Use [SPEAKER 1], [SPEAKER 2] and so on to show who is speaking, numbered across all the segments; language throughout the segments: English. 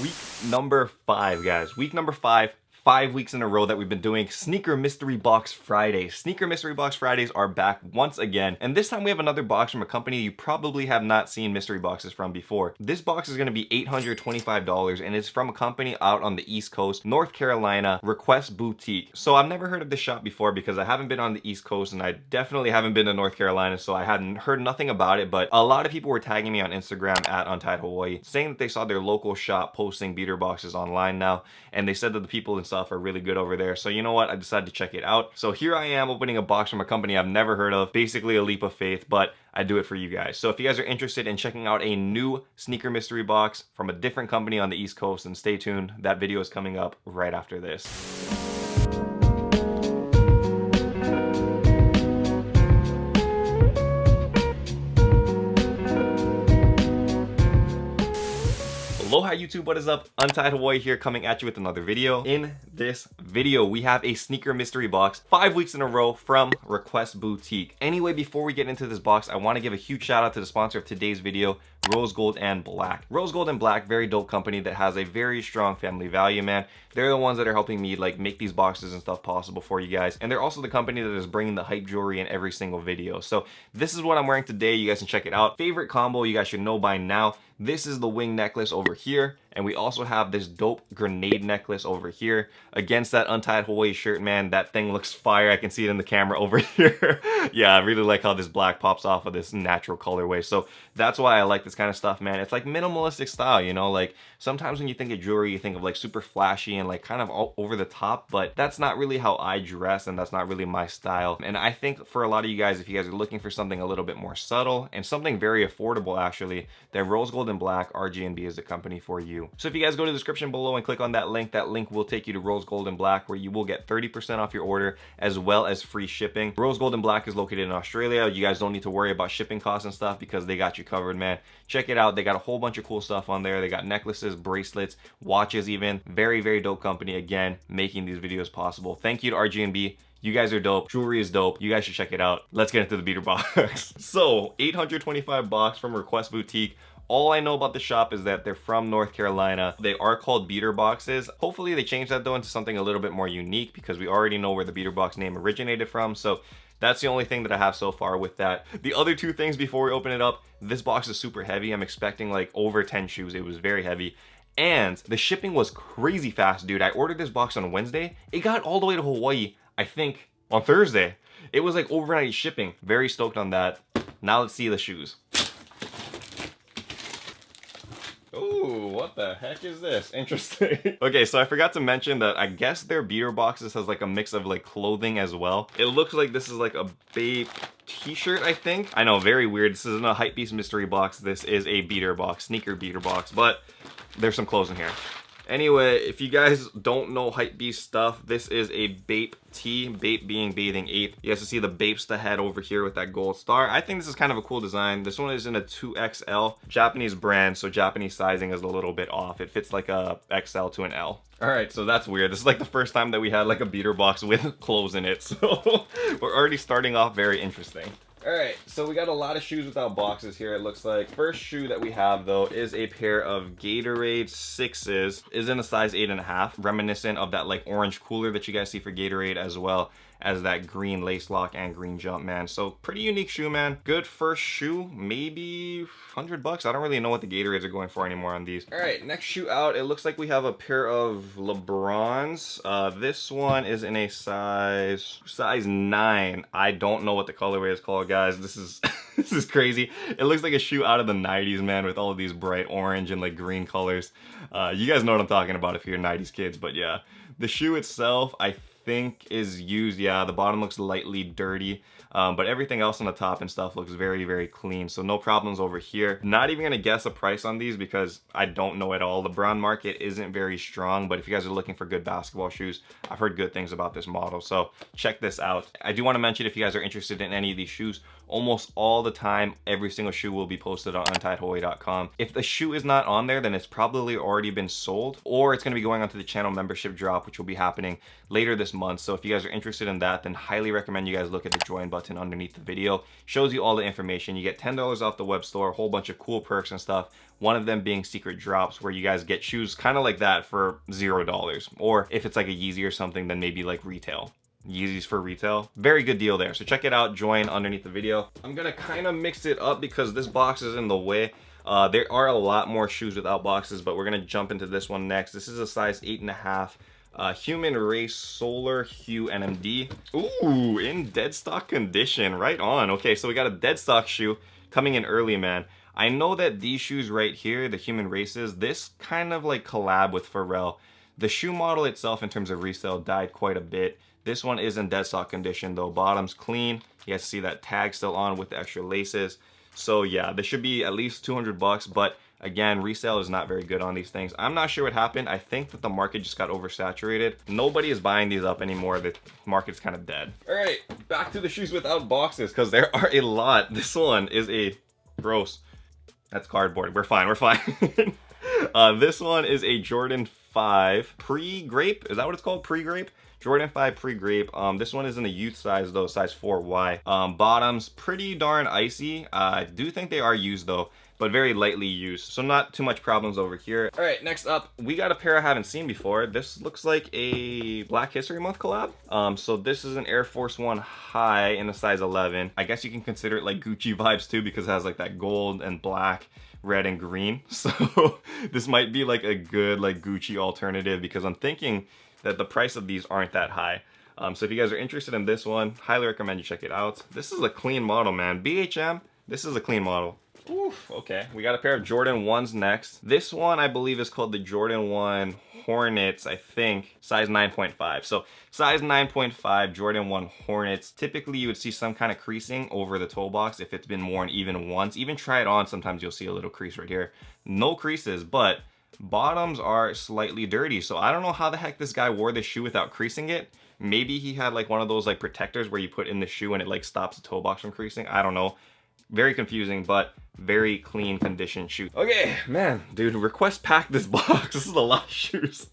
[SPEAKER 1] Week number 5, guys. Week number 5. 5 weeks in a row that we've been doing Sneaker Mystery Box Fridays. Sneaker Mystery Box Fridays are back once again, and this time we have another box from a company you probably have not seen mystery boxes from before. This box is going to be $825, and it's from a company out on the East Coast, North Carolina, Request Boutique. So I've never heard of this shop before because I haven't been on the East Coast, and I definitely haven't been to North Carolina, so I hadn't heard nothing about it, but a lot of people were tagging me on Instagram at Untied Hawaii, saying that they saw their local shop posting beater boxes online now, and they said that the people and stuff are really good over there. So you know what? I decided to check it out. So here I am opening a box from a company I've never heard of. Basically a leap of faith, but I do it for you guys. So if you guys are interested in checking out a new sneaker mystery box from a different company on the East Coast, then stay tuned. That video is coming up right after this. Aloha YouTube, what is up? Untied Hawaii here, coming at you with another video. In this video, we have a sneaker mystery box 5 weeks in a row from Request Boutique. Anyway, before we get into this box, I want to give a huge shout out to the sponsor of today's video, Rose Gold and Black. Rose Gold and Black, very dope company that has a very strong family value, man. They're the ones that are helping me like make these boxes and stuff possible for you guys. And they're also the company that is bringing the hype jewelry in every single video. So this is what I'm wearing today. You guys can check it out. Favorite combo you guys should know by now. This is the wing necklace over here. And we also have this dope grenade necklace over here against that Untied Hawaii shirt, man. That thing looks fire. I can see it in the camera over here. Yeah, I really like how this black pops off of this natural colorway. So that's why I like this kind of stuff, man. It's like minimalistic style, you know, like sometimes when you think of jewelry, you think of like super flashy and like kind of all over the top, but that's not really how I dress and that's not really my style. And I think for a lot of you guys, if you guys are looking for something a little bit more subtle and something very affordable actually, then Rose Gold and Black RGB is the company for you. So if you guys go to the description below and click on that link will take you to Rose Gold and Black, where you will get 30% off your order as well as free shipping. Rose Gold and Black is located in Australia. You guys don't need to worry about shipping costs and stuff because they got you covered, man. Check it out. They got a whole bunch of cool stuff on there. They got necklaces, bracelets, watches even. Very, very dope company, again, making these videos possible. Thank you to RGB. You guys are dope. Jewelry is dope. You guys should check it out. Let's get into the beater box. So, $825 from Request Boutique. All I know about the shop is that they're from North Carolina. They are called beater boxes. Hopefully they change that though into something a little bit more unique because we already know where the beater box name originated from. So that's the only thing that I have so far with that. The other two things before we open it up, this box is super heavy. I'm expecting like over 10 shoes. It was very heavy. And the shipping was crazy fast, dude. I ordered this box on Wednesday. It got all the way to Hawaii, I think, on Thursday. It was like overnight shipping. Very stoked on that. Now let's see the shoes. Ooh, what the heck is this? Interesting. Okay, so I forgot to mention that I guess their beater boxes has like a mix of like clothing as well. It looks like this is like a Bape t-shirt, I think. I know, very weird. This isn't a Hypebeast mystery box. This is a beater box, sneaker beater box, but there's some clothes in here. Anyway, if you guys don't know Hypebeast stuff, this is a Bape tee, Bape being bathing ape. You guys can see the Bapesta head over here with that gold star. I think this is kind of a cool design. This one is in a 2XL, Japanese brand, so Japanese sizing is a little bit off. It fits like a XL to an L. All right, so that's weird. This is like the first time that we had like a beater box with clothes in it, so we're already starting off very interesting. All right, so we got a lot of shoes without boxes here, it looks like. First shoe that we have, though, is a pair of Gatorade 6s. Is in a size 8.5, reminiscent of that, like, orange cooler that you guys see for Gatorade, as well as that green lace lock and green jump, man. So, pretty unique shoe, man. Good first shoe, maybe $100. I don't really know what the Gatorades are going for anymore on these. All right, next shoe out, it looks like we have a pair of LeBrons. This one is in a size 9. I don't know what the colorway is called, guys. This is this is crazy. It looks like a shoe out of the 90s, man, with all of these bright orange and like green colors. You guys know what I'm talking about if you're 90s kids, but yeah. The shoe itself, I think is used. Yeah, the bottom looks lightly dirty, but everything else on the top and stuff looks very, very clean, so no problems over here. Not even gonna guess a price on these because I don't know at all. The brown market isn't very strong, but if you guys are looking for good basketball shoes, I've heard good things about this model, so check this out. I do want to mention, if you guys are interested in any of these shoes, almost all the time. Every single shoe will be posted on untiedahawaii.com. If the shoe is not on there, then it's probably already been sold, or it's going to be going onto the channel membership drop, which will be happening later this month. So if you guys are interested in that, then highly recommend you guys look at the join button underneath the video. Shows you all the information. You get $10 off the web store, a whole bunch of cool perks and stuff. One of them being secret drops, where you guys get shoes kind of like that for $0. Or if it's like a Yeezy or something, then maybe like retail. Yeezys for retail. Very good deal there. So check it out, join underneath the video. I'm gonna kind of mix it up because this box is in the way. There are a lot more shoes without boxes, but we're gonna jump into this one next. This is a size 8.5. Human Race Solar Hue NMD. Ooh, in dead stock condition. Right on. Okay, so we got a dead stock shoe coming in early, man. I know that these shoes right here, the Human Races, this kind of like collab with Pharrell. The shoe model itself in terms of resale died quite a bit. This one is in dead stock condition though. Bottom's clean. You guys see that tag still on with the extra laces. So yeah, this should be at least 200 bucks, but again, resale is not very good on these things. I'm not sure what happened. I think that the market just got oversaturated. Nobody is buying these up anymore. The market's kind of dead. All right, back to the shoes without boxes, because there are a lot. This one is a gross. That's cardboard. We're fine. We're fine. This one is a Jordan 5 pre-grape. Is that what it's called? Pre-grape? Jordan 5 pre-grape. This one is in the youth size though, size 4Y. Bottoms pretty darn icy. I do think they are used though, but very lightly used, so not too much problems over here. All right, next up, we got a pair I haven't seen before. This looks like a Black History Month collab. So this is an Air Force One High in the size 11. I guess you can consider it like Gucci vibes too, because it has like that gold and black, red and green. So this might be like a good like Gucci alternative, because I'm thinking that the price of these aren't that high. So if you guys are interested in this one, highly recommend you check it out. This is a clean model, man. BHM, this is a clean model. Oof, okay, we got a pair of Jordan 1s next. This one I believe is called the Jordan 1 Hornets, I think, size 9.5. So size 9.5 Jordan 1 Hornets. Typically you would see some kind of creasing over the toe box if it's been worn even once. Even try it on, sometimes you'll see a little crease right here. No creases, but bottoms are slightly dirty. So I don't know how the heck this guy wore this shoe without creasing it. Maybe he had like one of those like protectors where you put in the shoe and it like stops the toe box from creasing. I don't know. Very confusing, but very clean condition shoe. Okay, man, dude, request pack this box. This is a lot of shoes.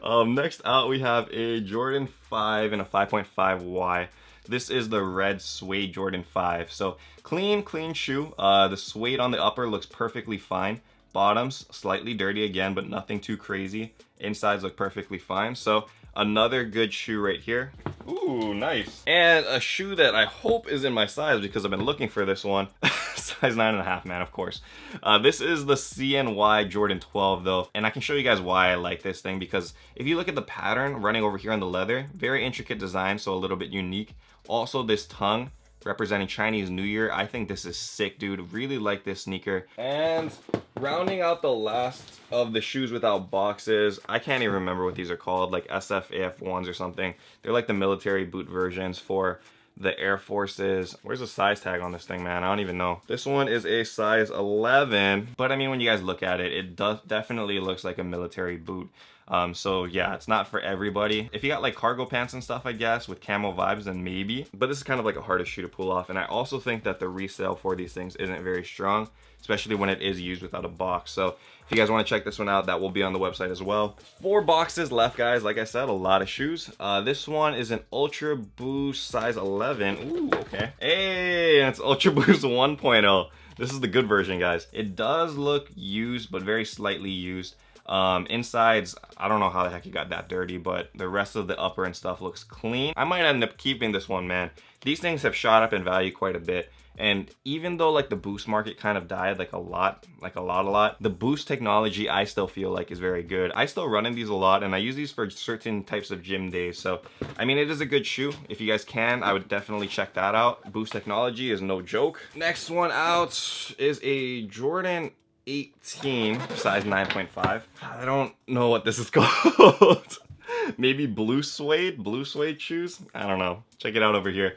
[SPEAKER 1] Next out, we have a Jordan 5 and a 5.5Y. This is the red suede Jordan 5. So clean shoe. The suede on the upper looks perfectly fine. Bottoms slightly dirty again, but nothing too crazy. Insides look perfectly fine. So another good shoe right here. Ooh, nice. And a shoe that I hope is in my size, because I've been looking for this one. Size 9.5, man, of course. This is the CNY Jordan 12 though, and I can show you guys why I like this thing, because if you look at the pattern running over here on the leather, very intricate design, so a little bit unique. Also this tongue representing Chinese New Year. I think this is sick, dude. Really like this sneaker. And rounding out the last of the shoes without boxes, I can't even remember what these are called, like SFAF1s or something. They're like the military boot versions for the Air Forces. Where's the size tag on this thing, man? I don't even know. This one is a size 11, but I mean, when you guys look at it, it definitely looks like a military boot. So yeah, it's not for everybody. If you got like cargo pants and stuff, I guess, with camo vibes, then maybe. But this is kind of like a harder shoe to pull off. And I also think that the resale for these things isn't very strong, especially when it is used without a box. So if you guys want to check this one out, that will be on the website as well. 4 boxes left, guys. Like I said, a lot of shoes. This one is an Ultra Boost size 11. Ooh, okay. Hey, and it's Ultra Boost 1.0. This is the good version, guys. It does look used, but very slightly used. Insides, I don't know how the heck you got that dirty, but the rest of the upper and stuff looks clean. I might end up keeping this one, man. These things have shot up in value quite a bit. And even though like the Boost market kind of died like a lot, the Boost technology I still feel like is very good. I still run in these a lot, and I use these for certain types of gym days. So, I mean, it is a good shoe. If you guys can, I would definitely check that out. Boost technology is no joke. Next one out is a Jordan 18, size 9.5. I don't know what this is called. Maybe blue suede shoes? I don't know. Check it out over here.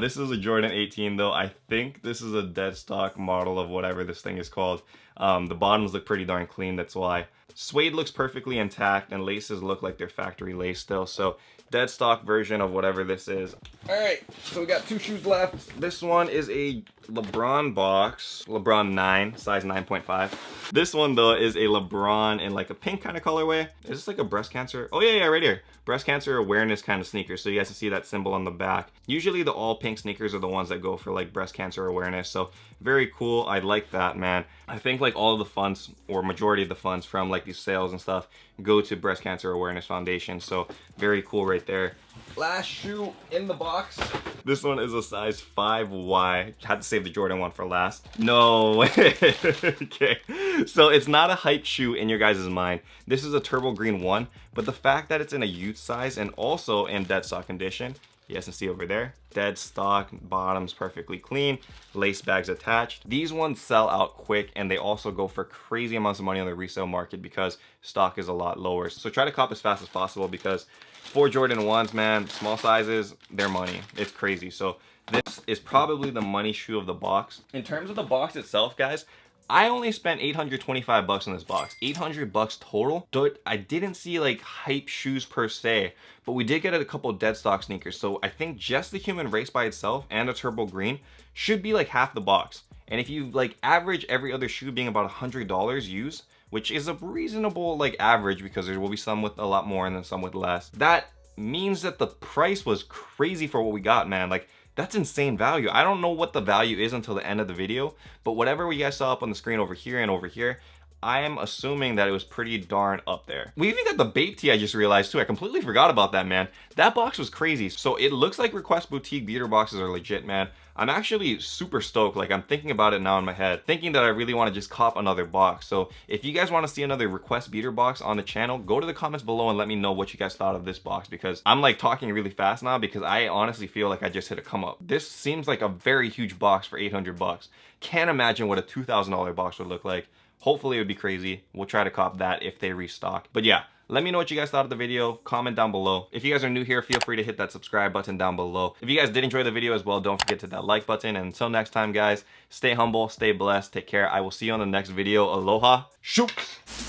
[SPEAKER 1] This is a Jordan 18 though. I think this is a dead stock model of whatever this thing is called. The bottoms look pretty darn clean, that's why. Suede looks perfectly intact, and laces look like they're factory lace still, so dead stock version of whatever this is. Alright, so we got 2 shoes left. This one is a LeBron box, LeBron 9, size 9.5. This one though is a LeBron in like a pink kind of colorway. Is this like a breast cancer? Oh yeah, right here. Breast cancer awareness kind of sneaker. So you guys can see that symbol on the back. Usually the all pink sneakers are the ones that go for like breast cancer awareness. So very cool. I like that, man. I think like all of the funds, or majority of the funds from like these sales and stuff, go to Breast Cancer Awareness Foundation. So very cool right there. Last shoe in the box. This one is a size 5Y. Had to save the Jordan one for last. No way. Okay. So it's not a hype shoe in your guys' mind. This is a turbo green one, but the fact that it's in a youth size and also in dead stock condition, you guys can see over there, dead stock, bottoms perfectly clean, lace bags attached. These ones sell out quick, and they also go for crazy amounts of money on the resale market because stock is a lot lower. So try to cop as fast as possible, because for Jordan 1s, man, small sizes, they're money. It's crazy. So this is probably the money shoe of the box. In terms of the box itself, guys, I only spent 825 bucks on this box. 800 bucks total. But I didn't see like hype shoes per se, but we did get a couple dead stock sneakers. So I think just the Human Race by itself and a turbo green should be like half the box. And if you like average every other shoe being about $100 used, which is a reasonable like average, because there will be some with a lot more and then some with less, that means that the price was crazy for what we got, man. Like, that's insane value. I don't know what the value is until the end of the video, but whatever we guys saw up on the screen over here and over here, I am assuming that it was pretty darn up there. We even got the Bape tee, I just realized too. I completely forgot about that, man. That box was crazy. So it looks like Request Boutique beater boxes are legit, man. I'm actually super stoked. Like, I'm thinking about it now in my head, thinking that I really want to just cop another box. So if you guys want to see another Request beater box on the channel, go to the comments below and let me know what you guys thought of this box, because I'm like talking really fast now because I honestly feel like I just hit a come up. This seems like a very huge box for 800 bucks. Can't imagine what a $2,000 box would look like. Hopefully it would be crazy. We'll try to cop that if they restock. But yeah, let me know what you guys thought of the video. Comment down below. If you guys are new here, feel free to hit that subscribe button down below. If you guys did enjoy the video as well, don't forget to hit that like button. And until next time, guys, stay humble, stay blessed, take care. I will see you on the next video. Aloha. Shooks.